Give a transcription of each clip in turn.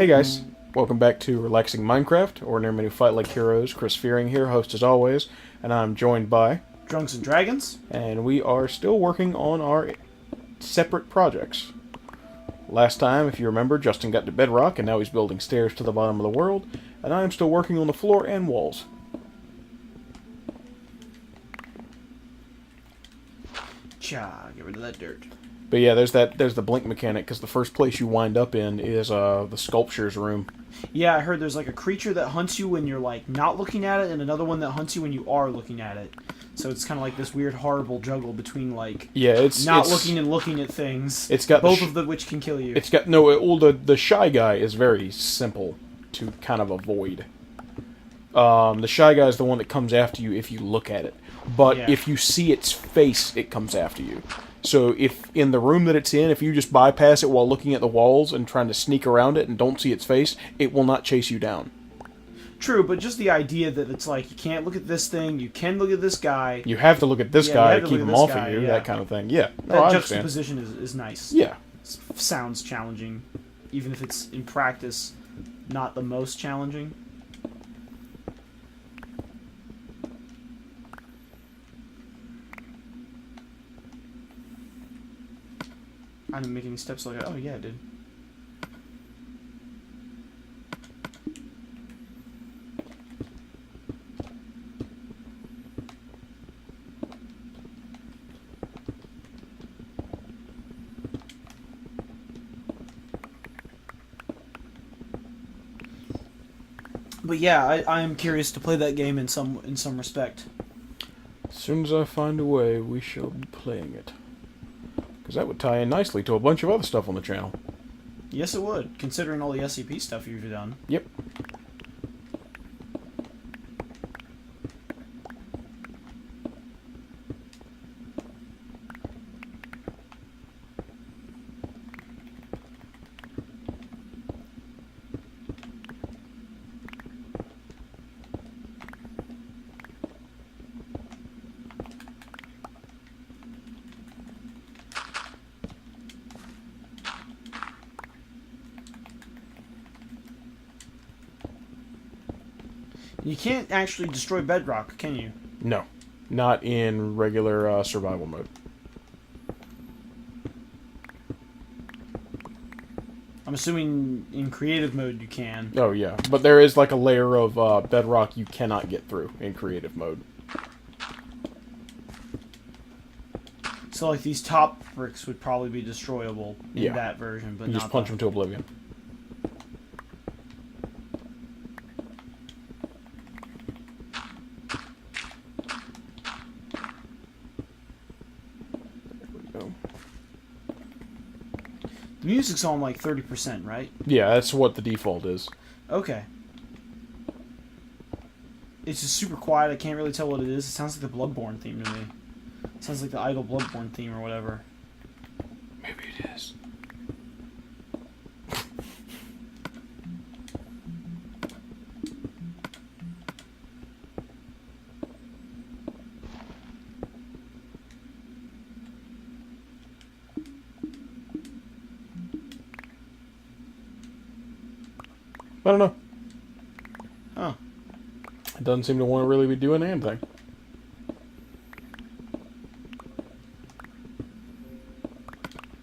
Hey guys, welcome back to Relaxing Minecraft, Ordinary Men Who Fight Like Heroes. Chris Fearing here, host as always, and I'm joined by... Drunks and Dragons. And we are still working on our separate projects. Last time, if you remember, Justin got to bedrock, and now he's building stairs to the bottom of the world, and I am still working on the floor and walls. Cha, get rid of that dirt. But yeah, there's the blink mechanic, because the first place you wind up in is the sculpture's room. Yeah, I heard there's like a creature that hunts you when you're like not looking at it, and another one that hunts you when you are looking at it. So it's kind of like this weird, horrible juggle between like it's looking and looking at things. It's got both of which can kill you. It's got the shy guy is very simple to kind of avoid. The shy guy is the one that comes after you if you look at it, but if you see its face, it comes after you. So if in the room that it's in, if you just bypass it while looking at the walls and trying to sneak around it and don't see its face, it will not chase you down. True, but just the idea that it's like you can't look at this thing, you can look at this guy. You have to look at this guy to keep him off of you, that kind of thing. Yeah, that juxtaposition is nice. Yeah, sounds challenging, even if it's in practice not the most challenging. I didn't make any steps like that. Oh, yeah, I did. But yeah, I am curious to play that game in some respect. As soon as I find a way, we shall be playing it. Because that would tie in nicely to a bunch of other stuff on the channel. Yes, it would, considering all the SCP stuff you've done. Yep. You can't actually destroy bedrock, can you? No. Not in regular survival mode. I'm assuming in creative mode you can. Oh, yeah. But there is like a layer of bedrock you cannot get through in creative mode. So like these top bricks would probably be destroyable in that version, but you just punch them to oblivion. The music's on like 30%, right? Yeah, that's what the default is. Okay. It's just super quiet. I can't really tell what it is. It sounds like the Bloodborne theme to me. It sounds like the idle Bloodborne theme or whatever. Maybe it is. I don't know. Huh. It doesn't seem to want to really be doing anything.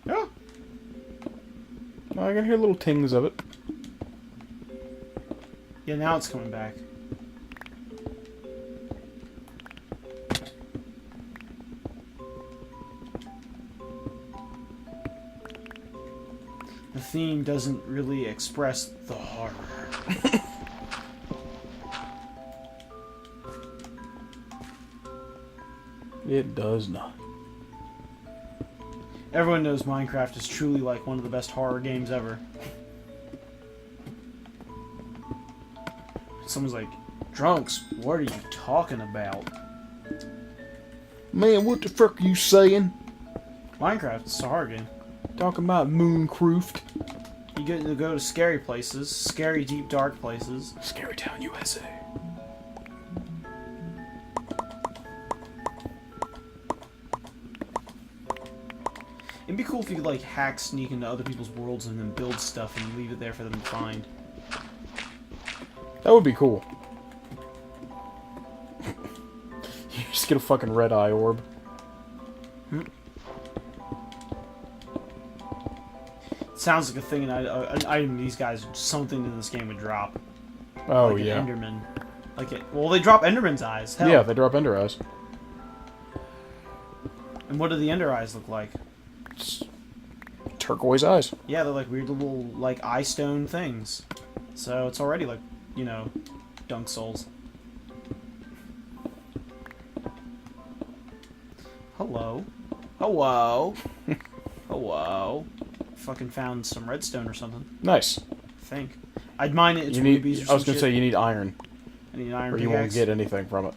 Yeah. I can hear little tings of it. Yeah, now it's coming back. The theme doesn't really express the horror. It does not. Everyone knows Minecraft is truly like one of the best horror games ever. Someone's like, Drunks, what are you talking about? Man, what the fuck are you saying? Minecraft is a horror game. Talking about Mooncroft. You get to go to scary places, scary, deep, dark places. Scary Town, USA. It'd be cool if you could, like, hack, sneak into other people's worlds and then build stuff and leave it there for them to find. That would be cool. You just get a fucking red eye orb. Sounds like a thing, an item these guys, something in this game would drop. Oh, like yeah. An Enderman. Well, they drop Enderman's eyes. Hell. Yeah, they drop Ender eyes. And what do the Ender eyes look like? It's turquoise eyes. Yeah, they're like weird little, like, eye stone things. So it's already like, you know, Dunk Souls. Hello. Hello. Hello. Fucking found some redstone or something. Nice. I think. I'd mine it. It's You need. rubies or I was some gonna say shit. you need iron, I need an iron or you pickaxe. won't get anything from it.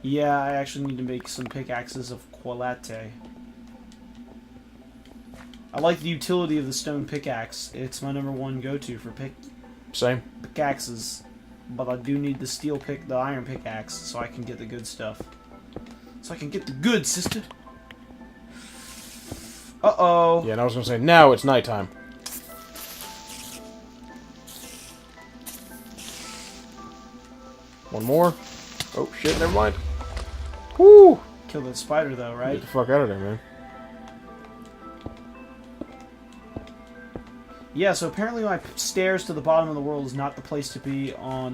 Yeah, I actually need to make some pickaxes of quality. I like the utility of the stone pickaxe. It's my #1 go-to for Same. pickaxes. But I do need the iron pickaxe, so I can get the good stuff. So I can get the good, sister. Uh-oh. Yeah, and I was gonna say now it's nighttime. One more. Oh shit! Never mind. Woo! Kill that spider, though, right? Get the fuck out of there, man. Yeah, so apparently my stairs to the bottom of the world is not the place to be on,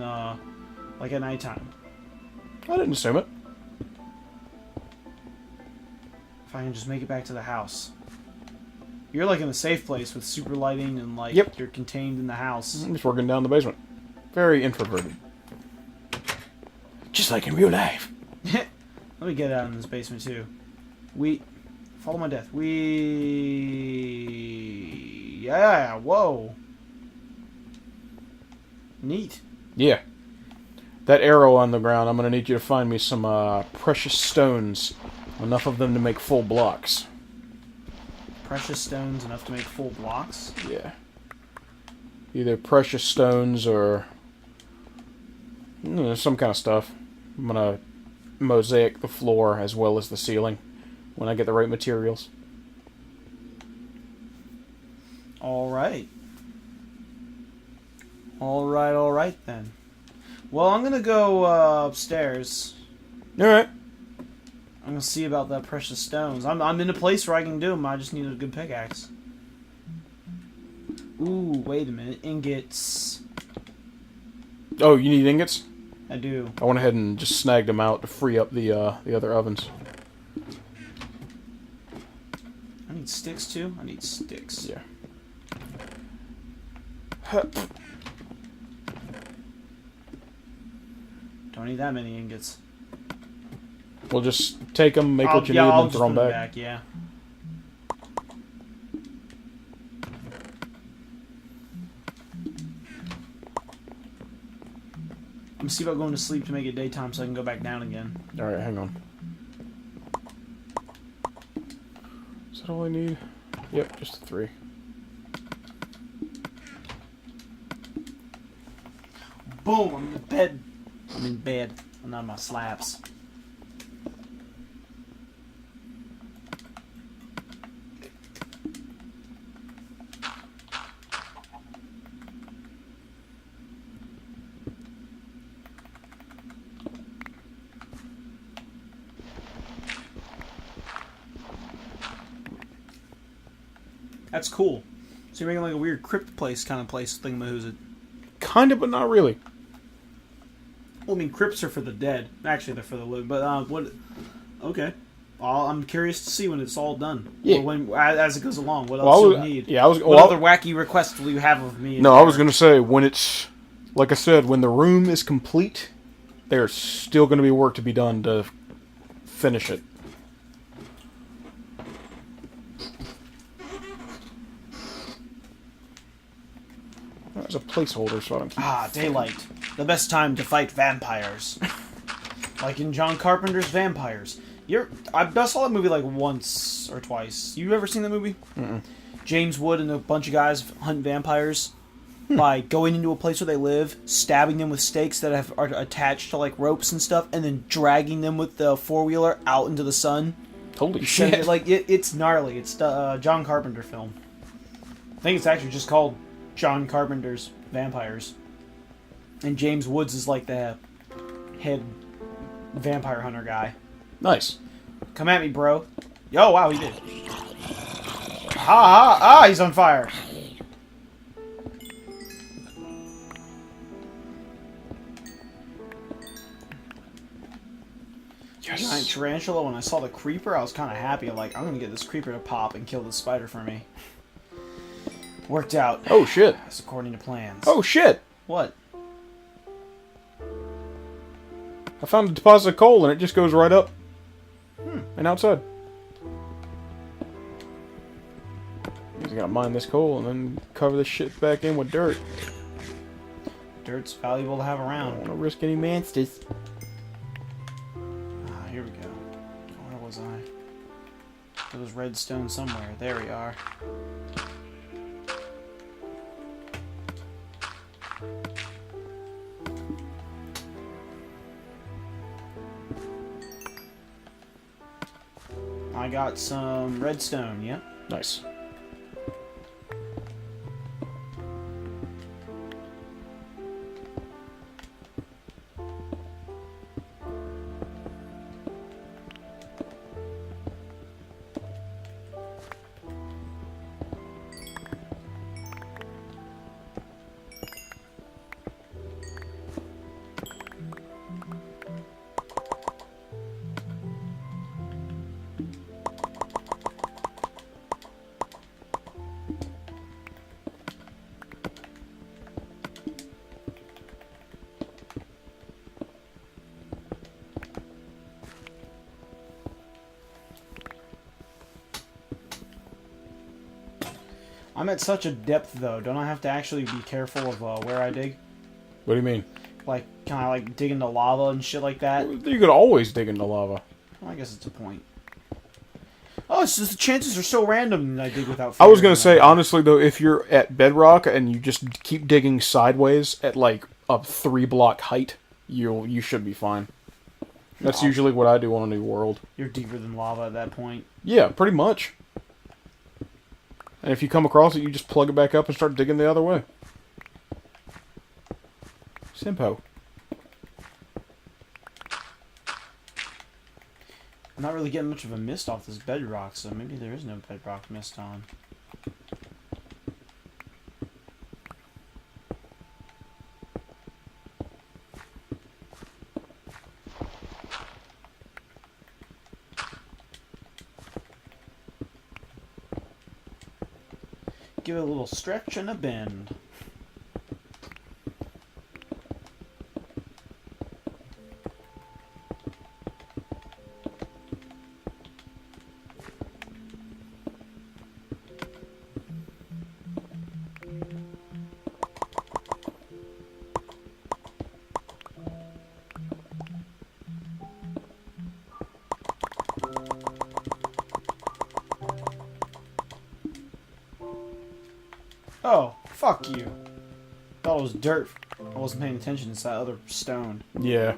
like, at nighttime. I didn't assume it. If I can just make it back to the house. You're, like, in a safe place with super lighting and, like, Yep. you're contained in the house. I'm just working down the basement. Very introverted. Just like in real life. Let me get out in this basement, too. Follow my death. Yeah, whoa. Neat. Yeah. That arrow on the ground, I'm gonna need you to find me some precious stones. Enough of them to make full blocks. Precious stones enough to make full blocks. Yeah. Either precious stones or some kind of stuff. I'm gonna mosaic the floor as well as the ceiling when I get the right materials. Alright. Alright then. Well, I'm gonna go upstairs. Alright. I'm gonna see about that precious stones. I'm in a place where I can do them. I just need a good pickaxe. Ooh, wait a minute. Ingots. Oh, you need ingots? I do. I went ahead and just snagged them out to free up the other ovens. I need sticks too. I need sticks. Yeah. Don't need that many ingots. We'll just take them, make what you need, I'll and then just throw put them back. Yeah. I'm gonna see about going to sleep to make it daytime so I can go back down again. Alright, hang on. Is that all I need? Yep, just the 3. Boom! I'm in bed. I'm in bed. I'm on my slabs. That's cool. So you're making like a weird crypt place kind of place thingamahoozit. Kind of, but not really. Well, I mean, crypts are for the dead. Actually, they're for the living. But what? Okay. Well, I'm curious to see when it's all done. Yeah. Or as it goes along. What Well, else do you need? Yeah, I was. What other wacky requests will you have of me? No, I was gonna say when it's, like I said, when the room is complete, there's still gonna be work to be done to finish it. There's a placeholder, so I don't keep... Daylight. The best time to fight vampires. Like in John Carpenter's Vampires. I saw that movie like once or twice. You ever seen that movie? Mm-mm. James Wood and a bunch of guys hunt vampires by going into a place where they live, stabbing them with stakes that are attached to like ropes and stuff, and then dragging them with the four-wheeler out into the sun Holy shit! Like it's gnarly. It's the John Carpenter film. I think it's actually just called John Carpenter's Vampires. And James Woods is like the head vampire hunter guy. Nice. Come at me, bro. Yo, wow, he did. Ah, he's on fire. Yes. Giant tarantula. When I saw the creeper, I was kind of happy. I'm like, I'm gonna get this creeper to pop and kill the spider for me. Worked out. Oh shit! As according to plans. Oh shit! What? I found a deposit of coal and it just goes right up and outside. I gotta mine this coal and then cover this shit back in with dirt. Dirt's valuable to have I don't around. want to risk any monsters. Ah, here we go. Where was I? There was redstone somewhere. There we are. I got some redstone, yeah? Nice. I'm at such a depth, though. Don't I have to actually be careful of where I dig? What do you mean? Like, can I, like, dig into lava and shit like that? You could always dig into lava. Well, I guess it's a point. Oh, it's just the chances are so random that I dig without I was figuring gonna it say, out. honestly, though, if you're at bedrock and you just keep digging sideways at like a 3-block height, you should be fine. That's No. usually what I do on a new world. You're deeper than lava at that point. Yeah, pretty much. And if you come across it, you just plug it back up and start digging the other way. Simpo. I'm not really getting much of a mist off this bedrock, so maybe there is no bedrock mist on. Give it a little stretch and a bend. Oh, fuck you. Thought it was dirt. I wasn't paying attention. It's that other stone. Yeah.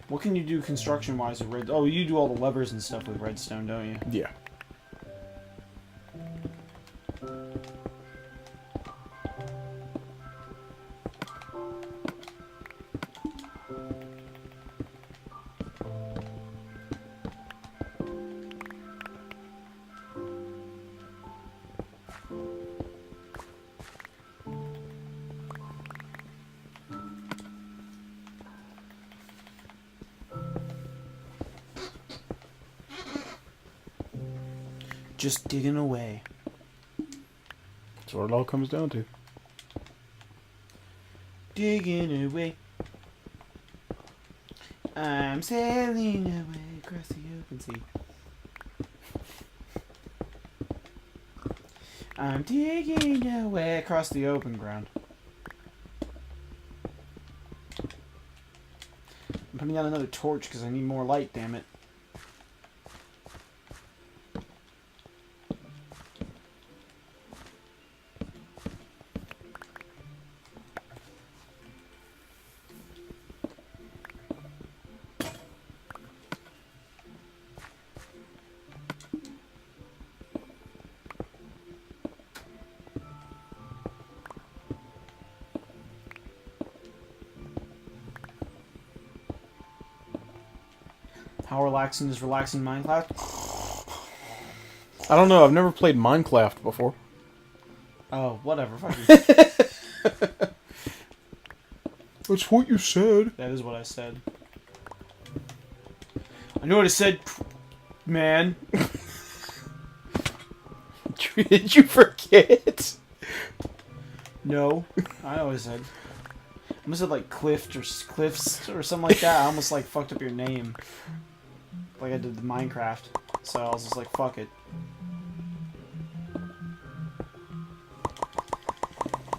What can you do construction-wise with red? Oh, you do all the levers and stuff with redstone, don't you? Yeah. Just digging away. That's what it all comes down to. Digging away. I'm sailing away across the open sea. I'm digging away across the open ground. I'm putting out another torch because I need more light, damn it. How relaxing is relaxing Minecraft? I don't know. I've never played Minecraft before. Oh, whatever. Fuck you. That's what you said. That is what I said. I know what I said, man. Did you forget? No. I always said. I almost said like Cliffs or something like that. I almost like fucked up your name. Like I did the Minecraft. So I was just like, fuck it.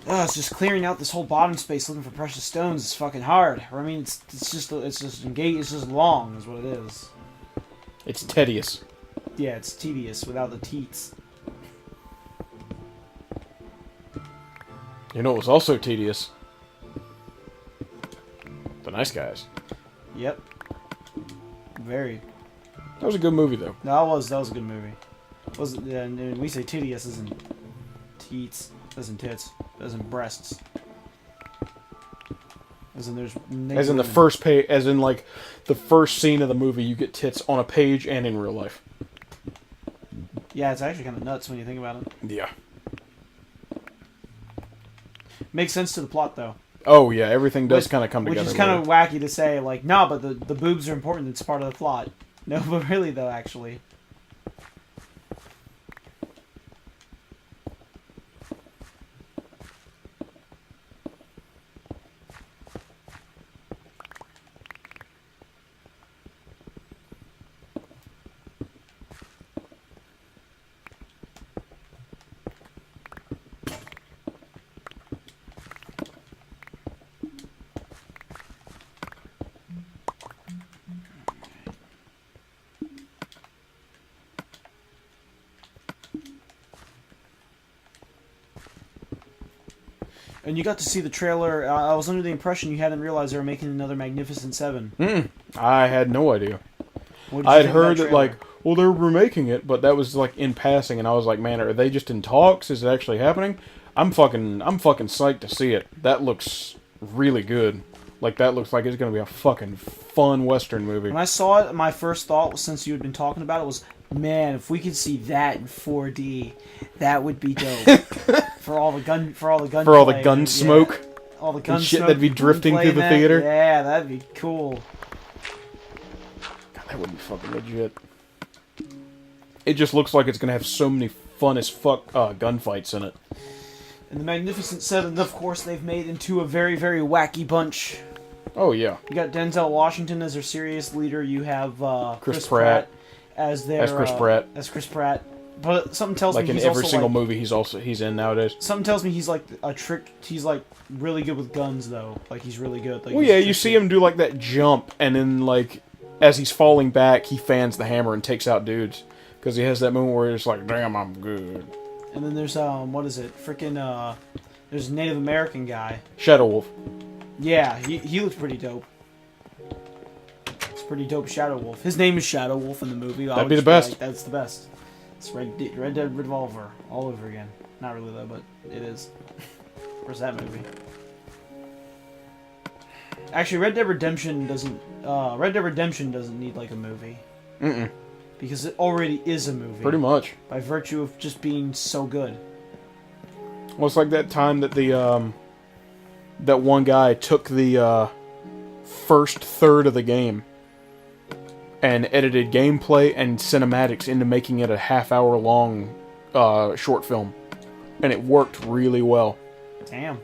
It's just clearing out this whole bottom space looking for precious stones is fucking hard. Or, I mean, it's just long is what it is. It's tedious. Yeah, it's tedious without the teats. You know what was also tedious? The Nice Guys. Yep. Very. That was a good movie, though. That was a good movie. Wasn't? And we say tedious as in teats, as in tits, as in breasts, as in there's. As in the first page, as in like the first scene of the movie, you get tits on a page and in real life. Yeah, it's actually kind of nuts when you think about it. Yeah. Makes sense to the plot, though. Oh yeah, everything does kind of come together. Which is kind of wacky to say, like, no, but the boobs are important. It's part of the plot. No, but really though, actually. And you got to see the trailer. I was under the impression you hadn't realized they were making another Magnificent Seven. I had no idea. I had heard that, like, well, they're remaking it, but that was, like, in passing, and I was like, man, are they just in talks? Is it actually happening? I'm fucking psyched to see it. That looks really good. Like, that looks like it's gonna be a fucking fun Western movie. When I saw it, my first thought, since you had been talking about it, was, man, if we could see that in 4D, that would be dope. for all the gun smoke. Yeah. All the gun shit smoke that'd be drifting through the theater. Yeah, that'd be cool. God, that would be fucking legit. It just looks like it's gonna have so many fun as fuck gunfights in it. And the Magnificent Seven, of course, they've made into a very, very wacky bunch. Oh yeah. You got Denzel Washington as their serious leader. You have Chris Pratt as Chris Pratt. But something tells me he's in every also single movie he's in nowadays. Something tells me he's like he's like really good with guns though. Like he's really good. Like, well, yeah, you see him do like that jump, and then like as he's falling back, he fans the hammer and takes out dudes because he has that moment where it's like, damn, I'm good. And then there's what is it? Freaking there's a Native American guy. Shadow Wolf. Yeah, he looks pretty dope. It's pretty dope, Shadow Wolf. His name is Shadow Wolf in the movie. That'd be the best. Like, that's the best. It's Red Dead Revolver all over again. Not really though, but it is. Where's that movie? Actually, Red Dead Redemption doesn't need like a movie. Because it already is a movie. Pretty much. By virtue of just being so good. Well, it's like that time that that one guy took the first third of the game and edited gameplay and cinematics into making it a half-hour long short film. and it worked really well. Damn.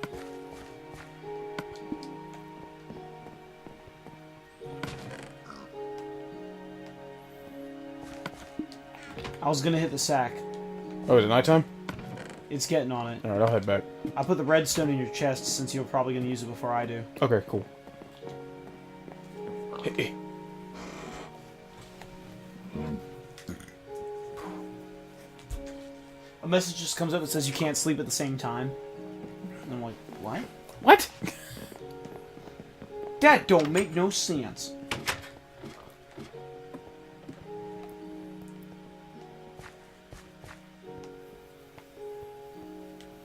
I was gonna hit the sack. Oh, is it nighttime? It's getting on it. Alright, I'll head back. I put the redstone in your chest since you're probably gonna use it before I do. Okay, cool. Hey. A message just comes up that says you can't sleep at the same time. And I'm like, what? What? That don't make no sense.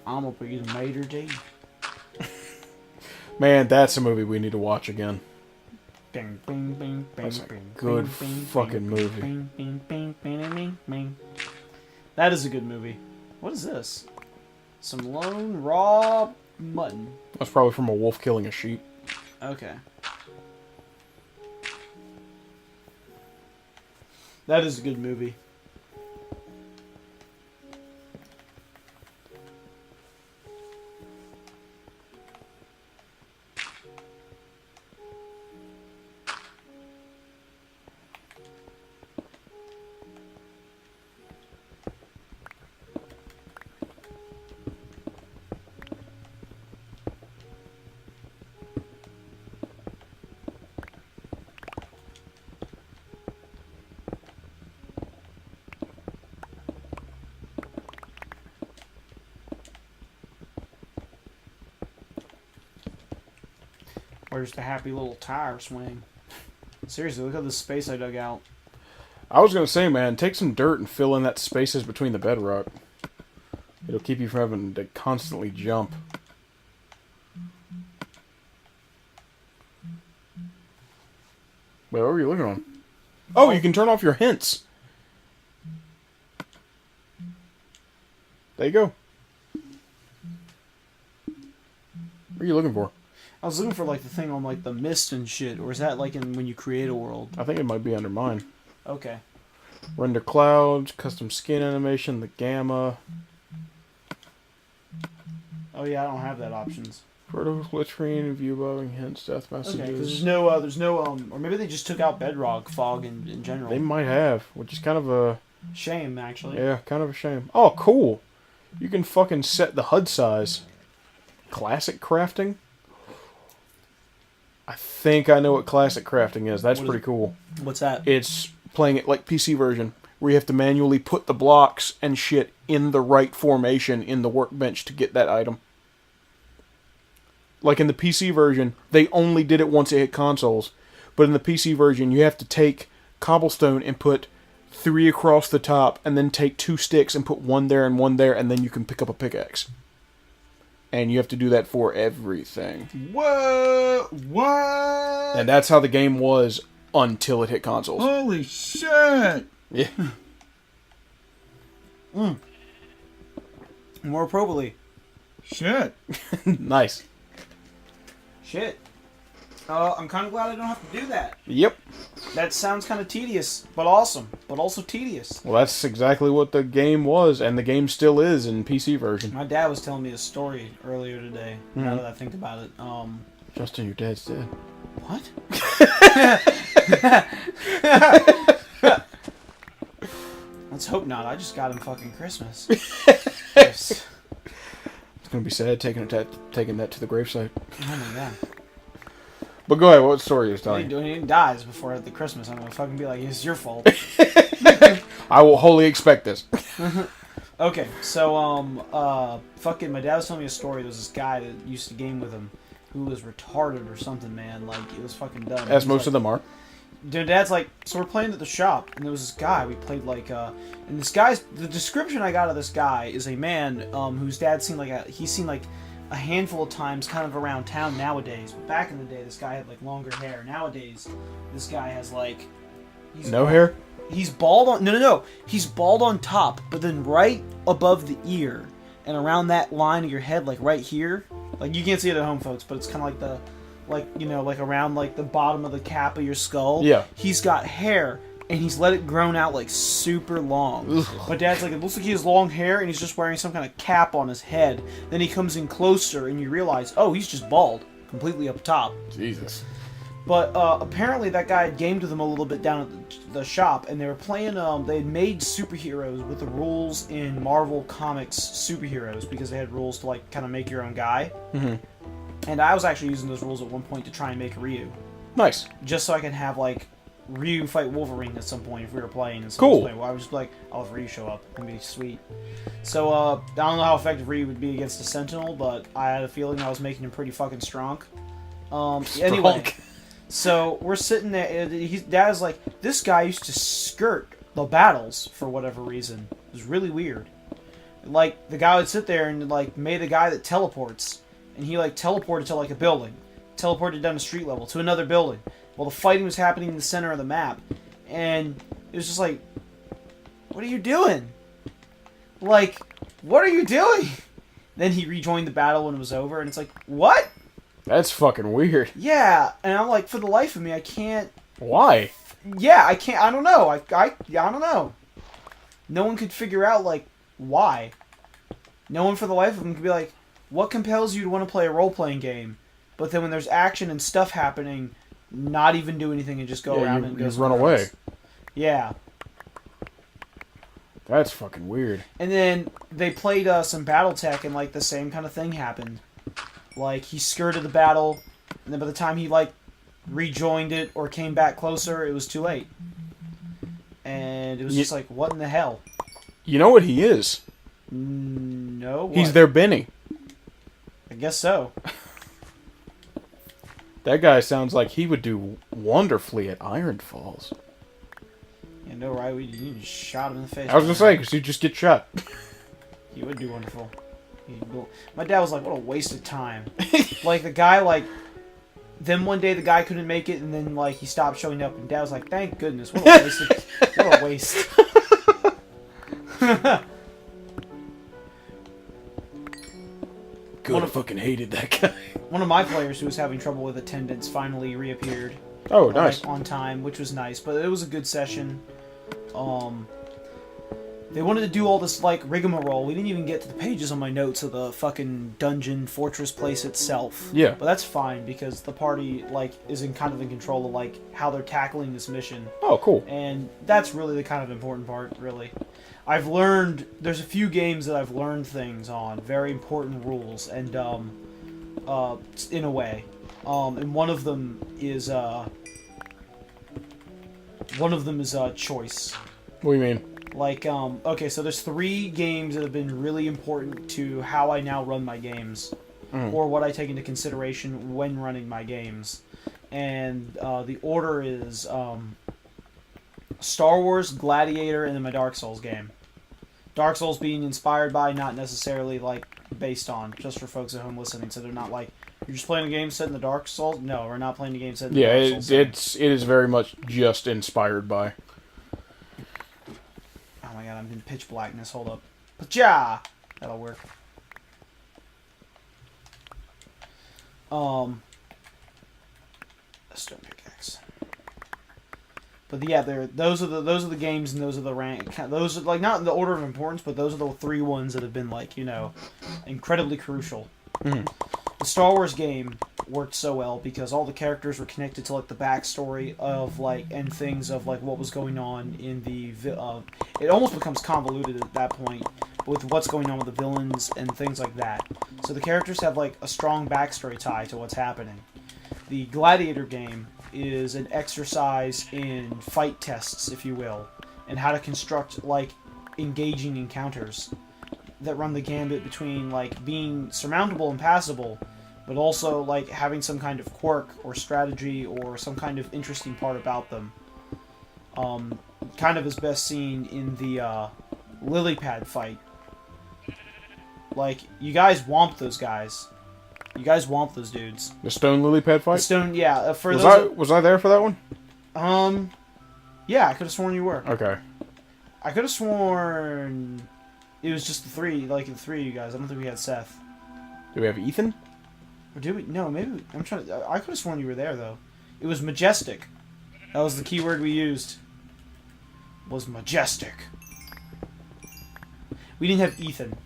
I'm gonna be the Mater D. Man, that's a movie we need to watch again. Bing, bing, bing, bing, That's a bing, good bing, bing, fucking bing, movie. Bing, bing, bing, bing, bing, bing. That is a good movie. What is this? Some lone raw mutton. That's probably from a wolf killing a sheep. Okay. That is a good movie. Where's the happy little tire swing? Seriously, look at the space I dug out. I was gonna say, man, take some dirt and fill in that spaces between the bedrock. It'll keep you from having to constantly jump. Wait, what were you looking on? Oh, you can turn off your hints. There you go. What are you looking for? I was looking for like the thing on like the mist and shit, or is that like in when you create a world? I think it might be under mine. Okay. Render clouds, custom skin animation, the gamma. Oh yeah, I don't have that options. Vertical split screen, view bubbling hints, death Okay, because messages. there's no or maybe they just took out bedrock fog in general. They might have, which is kind of a Shame actually. yeah, kind of a shame. Oh, cool! You can fucking set the HUD size. Classic crafting. I think I know what classic crafting is. That's What is pretty cool. What's that? It's playing it like PC version, where you have to manually put the blocks and shit in the right formation in the workbench to get that item. Like in the PC version, they only did it once it hit consoles. But in the PC version, you have to take cobblestone and put 3 across the top, and then take 2 sticks and put 1 there, and then you can pick up a pickaxe. And you have to do that for everything. What? What? And that's how the game was until it hit consoles. Holy shit! Yeah. More appropriately. Shit. Nice. Shit. I'm kind of glad I don't have to do that. Yep. That sounds kind of tedious, but awesome, but also tedious. Well, that's exactly what the game was, and the game still is in PC version. My dad was telling me a story earlier today. Now Mhm. that I think about it, Justin, your dad's dead. what? Let's hope not. I just got him fucking Christmas. Yes. It's gonna be sad taking that to the gravesite. Oh my god. But go ahead. What story is He telling? dies before the Christmas. I'm gonna fucking be like, it's your fault. I will wholly expect this. Okay, so fucking my dad was telling me a story. There was this guy that used to game with him who was retarded or something, man. Like, it was fucking dumb. As most of them are. Dude, Dad's like, so we're playing at the shop, and there was this guy. We played like, and this guy's the description I got of this guy is a man whose dad's seen he's seen like a handful of times, kind of around town nowadays. But back in the day, this guy had like longer hair. Nowadays, this guy has like No hair. He's bald on no. He's bald on top, but then right above the ear and around that line of your head, like right here, like you can't see it at home, folks, but it's kind of like the, like, you know, like around like the bottom of the cap of your skull. Yeah. He's got hair and he's let it grown out like super long. Ugh. My dad's like, it looks like he has long hair and he's just wearing some kind of cap on his head. Then he comes in closer and you realize, oh, he's just bald, completely up top. Jesus. But apparently that guy had gamed with him a little bit down at the shop, and they were playing, they had made superheroes with the rules in Marvel Comics superheroes, because they had rules to, like, kind of make your own guy. Mm-hmm. And I was actually using those rules at one point to try and make Ryu. Nice. Just so I can have, like, Ryu fight Wolverine at some point if we were playing. And Cool. Well, I was just like, I'll have Ryu show up. It'd be sweet. So, I don't know how effective Ryu would be against a Sentinel, but I had a feeling I was making him pretty fucking strong. Anyway. So, we're sitting there, Dad's like, this guy used to skirt the battles for whatever reason. It was really weird. Like, the guy would sit there and, like, made a guy that teleports. And he, like, teleported to, like, a building. Teleported down a street level to another building. While the fighting was happening in the center of the map. And it was just like, what are you doing? Like, what are you doing? Then he rejoined the battle when it was over, and it's like, what? That's fucking weird. Yeah, and I'm like, for the life of me, I can't... Why? Yeah, I can't... I don't know. I don't know. No one could figure out, like, why. No one for the life of them could be like, what compels you to want to play a role-playing game? But then when there's action and stuff happening, not even do anything and just go around and go run away. else. Yeah. That's fucking weird. And then they played some BattleTech, and, like, the same kind of thing happened. Like, he skirted the battle, and then by the time he, like, rejoined it or came back closer, it was too late. And it was just like, what in the hell? You know what he is? No, what? He's their Benny. I guess so. That guy sounds like he would do wonderfully at Iron Falls. Yeah, no, right? You just shot him in the face. I was gonna say, because you just get shot. He would do wonderful. My dad was like, what a waste of time. Like, the guy, like... Then one day the guy couldn't make it, and then, like, he stopped showing up, and Dad was like, thank goodness, what a waste of... What a waste. God, I fucking hated that guy. One of my players who was having trouble with attendance finally reappeared. Oh, nice. Like, on time, which was nice, but it was a good session. They wanted to do all this, like, rigmarole. We didn't even get to the pages on my notes of the fucking dungeon fortress place itself. Yeah. But that's fine, because the party, like, is in control of, like, how they're tackling this mission. Oh, cool. And that's really the kind of important part, really. I've learned... There's a few games that I've learned things on. Very important rules, and, in a way. And one of them is choice. What do you mean? Like, okay, so there's 3 games that have been really important to how I now run my games, or what I take into consideration when running my games. And the order is Star Wars, Gladiator, and then my Dark Souls game. Dark Souls being inspired by, not necessarily, like, based on, just for folks at home listening, so they're not like, you're just playing a game set in the Dark Souls? No, we're not playing a game set in the Dark Souls. Yeah, it is very much just inspired by. Oh my god, I'm in pitch blackness. Hold up. Pacha! That'll work. A stone pickaxe. But yeah, those are the games, and those are the rank. Those are, like, not in the order of importance, but those are the 3 ones that have been, like, you know, incredibly crucial. Mm. The Star Wars game worked so well because all the characters were connected to, like, the backstory of, like, and things of, like, what was going on in the it almost becomes convoluted at that point with what's going on with the villains and things like that. So the characters have, like, a strong backstory tie to what's happening. The Gladiator game is an exercise in fight tests, if you will, and how to construct, like, engaging encounters that run the gambit between, like, being surmountable and passable, but also, like, having some kind of quirk or strategy or some kind of interesting part about them. Kind of is best seen in the lily pad fight. Like, you guys whomped those guys. You guys whomped those dudes. The stone lily pad fight? The stone, yeah. Was I there for that one? Yeah, I could have sworn you were. Okay. I could have sworn it was just the 3, like, the 3 of you guys. I don't think we had Seth. Do we have Ethan? Or did we? No, maybe. I could have sworn you were there, though. It was majestic. That was the keyword we used. was majestic. We didn't have Ethan.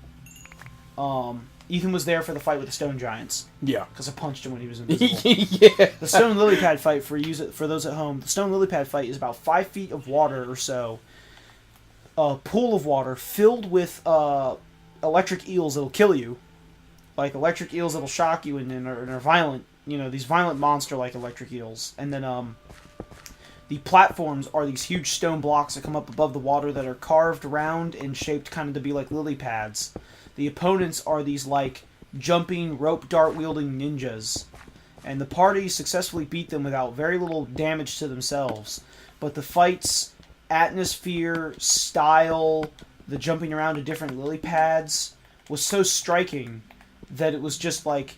Ethan was there for the fight with the stone giants. Yeah. Because I punched him when he was invisible. Yeah. The stone lily pad fight, for those at home, the stone lily pad fight is about 5 feet of water or so. A pool of water filled with electric eels that'll kill you. Like electric eels that'll shock you and are violent. You know, these violent monster-like electric eels. And then the platforms are these huge stone blocks that come up above the water that are carved around and shaped kind of to be like lily pads. The opponents are these like jumping, rope dart-wielding ninjas. And the party successfully beat them without very little damage to themselves. But the fight's atmosphere, style, the jumping around to different lily pads was so striking that it was just like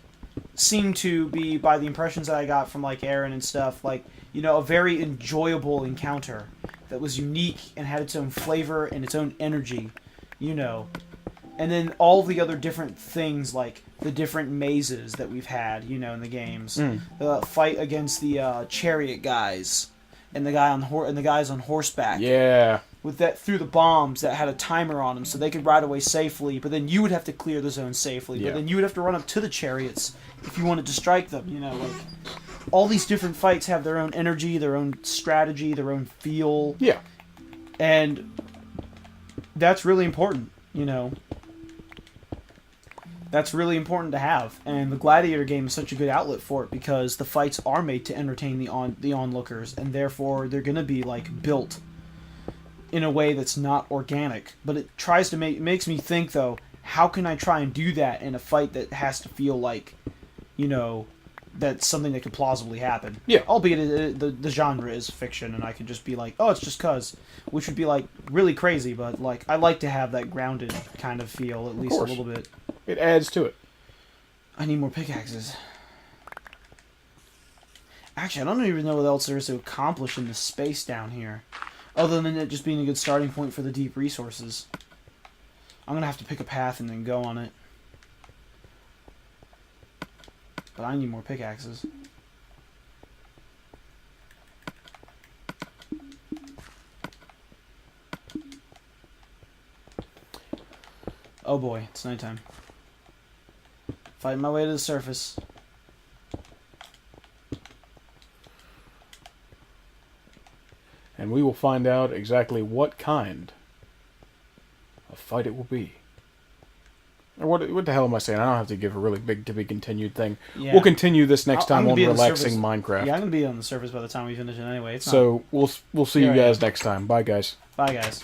seemed to be, by the impressions that I got from like Aaron and stuff, like, you know, a very enjoyable encounter that was unique and had its own flavor and its own energy, you know. And then all the other different things, like the different mazes that we've had, you know, in the games. The fight against the chariot guys and the guy on the guys on horseback. Yeah. With that, through the bombs that had a timer on them, so they could ride away safely. But then you would have to clear the zone safely. Yeah. But then you would have to run up to the chariots if you wanted to strike them. You know, like all these different fights have their own energy, their own strategy, their own feel. Yeah. And that's really important. You know, that's really important to have. And the Gladiator game is such a good outlet for it because the fights are made to entertain the onlookers, and therefore they're going to be like built in a way that's not organic. But it tries to makes me think, though, how can I try and do that in a fight that has to feel like, you know, that's something that could plausibly happen. Yeah. Albeit the genre is fiction, and I could just be like, oh, it's just cuz, which would be like really crazy, but like I like to have that grounded kind of feel, at least a little bit. It adds to it. I need more pickaxes. Actually, I don't even know what else there is to accomplish in this space down here, other than it just being a good starting point for the deep resources. I'm going to have to pick a path and then go on it. But I need more pickaxes. Oh boy, it's nighttime. Fighting my way to the surface. And we will find out exactly what kind of fight it will be. Or what the hell am I saying? I don't have to give a really big to be continued thing. Yeah. We'll continue this next time I'm on gonna be on the Relaxing surface. Minecraft. Yeah, I'm going to be on the surface by the time we finish it anyway. So we'll see you Here I guys am. next time. Bye, guys. Bye, guys.